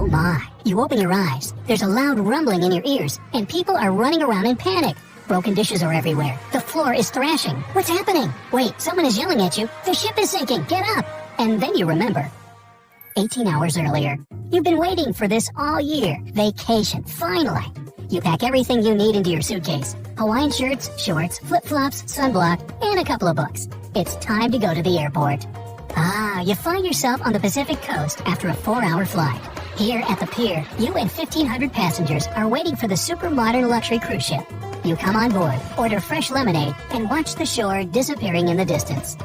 Oh my. You open your eyes. There's a loud rumbling in your ears, and people are running around in panic. Broken dishes are everywhere. The floor is thrashing. What's happening? Wait, someone is yelling at you. The ship is sinking. Get up. And then you remember. 18 hours earlier. You've been waiting for this all year. Vacation, finally. You pack everything you need into your suitcase. Hawaiian shirts, shorts, flip-flops, sunblock, and a couple of books. It's time to go to the airport. You find yourself on the Pacific coast after a 4-hour flight. Here at the pier, you and 1,500 passengers are waiting for the super modern luxury cruise ship. You come on board, order fresh lemonade, and watch the shore disappearing in the distance.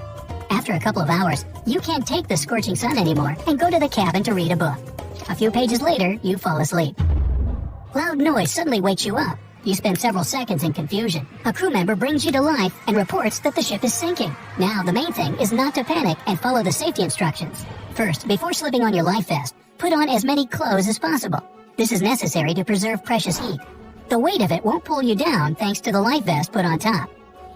After a couple of hours, you can't take the scorching sun anymore and go to the cabin to read a book. A few pages later, you fall asleep. Loud noise suddenly wakes you up. You spend several seconds in confusion. A crew member brings you to life and reports that the ship is sinking. Now, the main thing is not to panic and follow the safety instructions. First, before slipping on your life vest, put on as many clothes as possible. This is necessary to preserve precious heat. The weight of it won't pull you down thanks to the life vest put on top.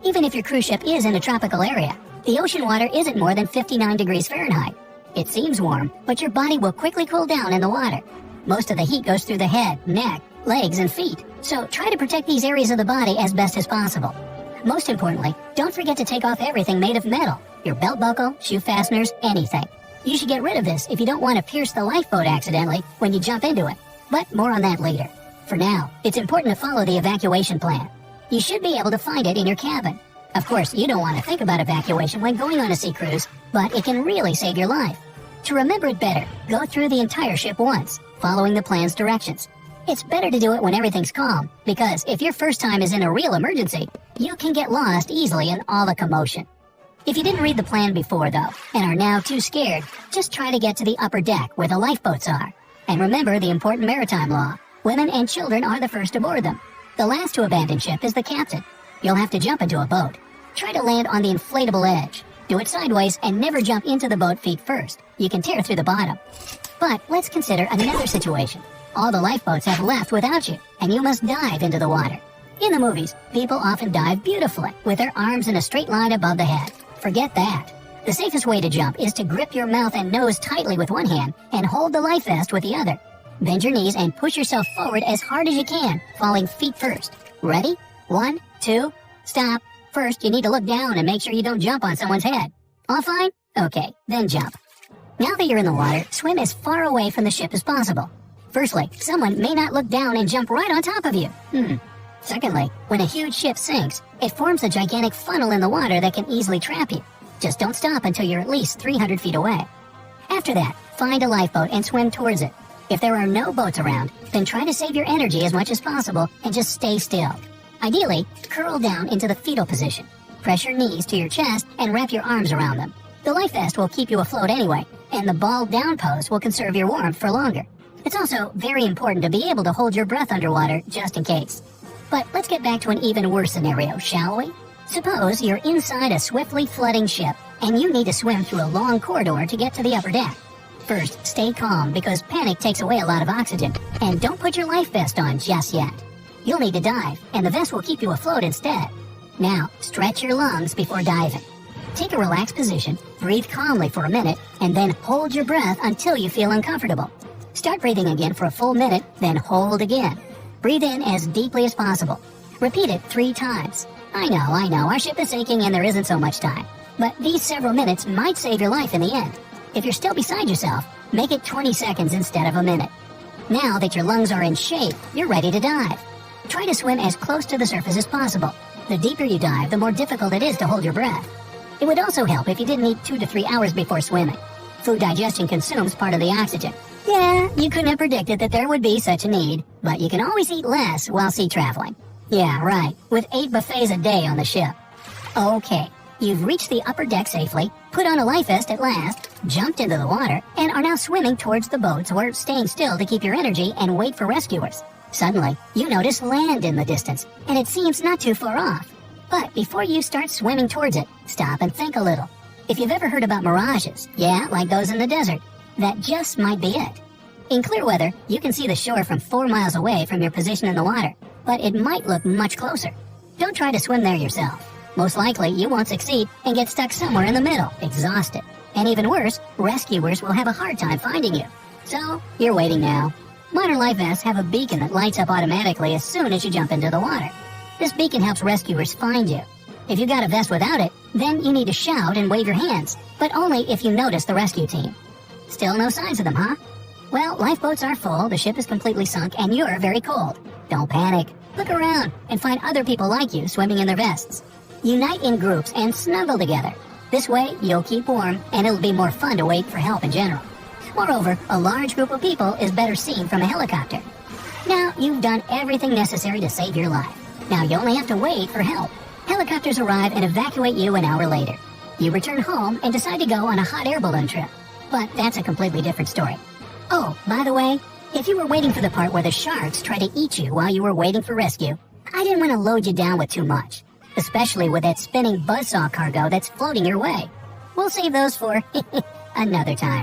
Even if your cruise ship is in a tropical area, the ocean water isn't more than 59 degrees Fahrenheit. It seems warm, but your body will quickly cool down in the water. Most of the heat goes through the head, neck, legs, and feet, so try to protect these areas of the body as best as possible. Most importantly, don't forget to take off everything made of metal, your belt buckle, shoe fasteners, anything. You should get rid of this if you don't want to pierce the lifeboat accidentally when you jump into it, but more on that later. For now, it's important to follow the evacuation plan. You should be able to find it in your cabin. Of course, you don't want to think about evacuation when going on a sea cruise, but it can really save your life. To remember it better, go through the entire ship once, following the plan's directions. It's better to do it when everything's calm, because if your first time is in a real emergency, you can get lost easily in all the commotion. If you didn't read the plan before, though, and are now too scared, just try to get to the upper deck where the lifeboats are. And remember the important maritime law. Women and children are the first aboard them. The last to abandon ship is the captain. You'll have to jump into a boat. Try to land on the inflatable edge. Do it sideways and never jump into the boat feet first. You can tear through the bottom. But let's consider another situation. All the lifeboats have left without you, and you must dive into the water. In the movies, people often dive beautifully, with their arms in a straight line above the head. Forget that. The safest way to jump is to grip your mouth and nose tightly with one hand and hold the life vest with the other. Bend your knees and push yourself forward as hard as you can, falling feet first. Ready? 1, 2, stop. First, you need to look down and make sure you don't jump on someone's head. All fine? Okay, then jump. Now that you're in the water, swim as far away from the ship as possible. Firstly, someone may not look down and jump right on top of you. Secondly, when a huge ship sinks, it forms a gigantic funnel in the water that can easily trap you. Just don't stop until you're at least 300 feet away. After that, find a lifeboat and swim towards it. If there are no boats around, then try to save your energy as much as possible and just stay still. Ideally, curl down into the fetal position. Press your knees to your chest and wrap your arms around them. The life vest will keep you afloat anyway, and the ball down pose will conserve your warmth for longer. It's also very important to be able to hold your breath underwater just in case. But let's get back to an even worse scenario, shall we? Suppose you're inside a swiftly flooding ship, and you need to swim through a long corridor to get to the upper deck. First, stay calm because panic takes away a lot of oxygen, and don't put your life vest on just yet. You'll need to dive, and the vest will keep you afloat instead. Now, stretch your lungs before diving. Take a relaxed position, breathe calmly for a minute, and then hold your breath until you feel uncomfortable. Start breathing again for a full minute, then hold again. Breathe in as deeply as possible. Repeat it 3 times. I know, our ship is sinking and there isn't so much time. But these several minutes might save your life in the end. If you're still beside yourself, make it 20 seconds instead of a minute. Now that your lungs are in shape, you're ready to dive. Try to swim as close to the surface as possible. The deeper you dive, the more difficult it is to hold your breath. It would also help if you didn't eat 2 to 3 hours before swimming. Food digestion consumes part of the oxygen. Yeah, you couldn't have predicted that there would be such a need, but you can always eat less while sea traveling. Yeah, right, with 8 buffets a day on the ship. Okay, you've reached the upper deck safely, put on a life vest at last, jumped into the water, and are now swimming towards the boats or staying still to keep your energy and wait for rescuers. Suddenly, you notice land in the distance, and it seems not too far off. But before you start swimming towards it, stop and think a little. If you've ever heard about mirages, yeah, like those in the desert, that just might be it. In clear weather, you can see the shore from 4 miles away from your position in the water, but it might look much closer. Don't try to swim there yourself. Most likely, you won't succeed and get stuck somewhere in the middle, exhausted. And even worse, rescuers will have a hard time finding you. So, you're waiting now. Modern life vests have a beacon that lights up automatically as soon as you jump into the water. This beacon helps rescuers find you. If you got a vest without it, then you need to shout and wave your hands, but only if you notice the rescue team. Still no signs of them, huh? Well, lifeboats are full, the ship is completely sunk, and you're very cold. Don't panic. Look around and find other people like you swimming in their vests. Unite in groups and snuggle together. This way, you'll keep warm, and it'll be more fun to wait for help in general. Moreover, a large group of people is better seen from a helicopter. Now, you've done everything necessary to save your life. Now you only have to wait for help. Helicopters arrive and evacuate you an hour later. You return home and decide to go on a hot air balloon trip. But that's a completely different story. Oh, by the way, if you were waiting for the part where the sharks try to eat you while you were waiting for rescue, I didn't want to load you down with too much, especially with that spinning buzzsaw cargo that's floating your way. We'll save those for another time.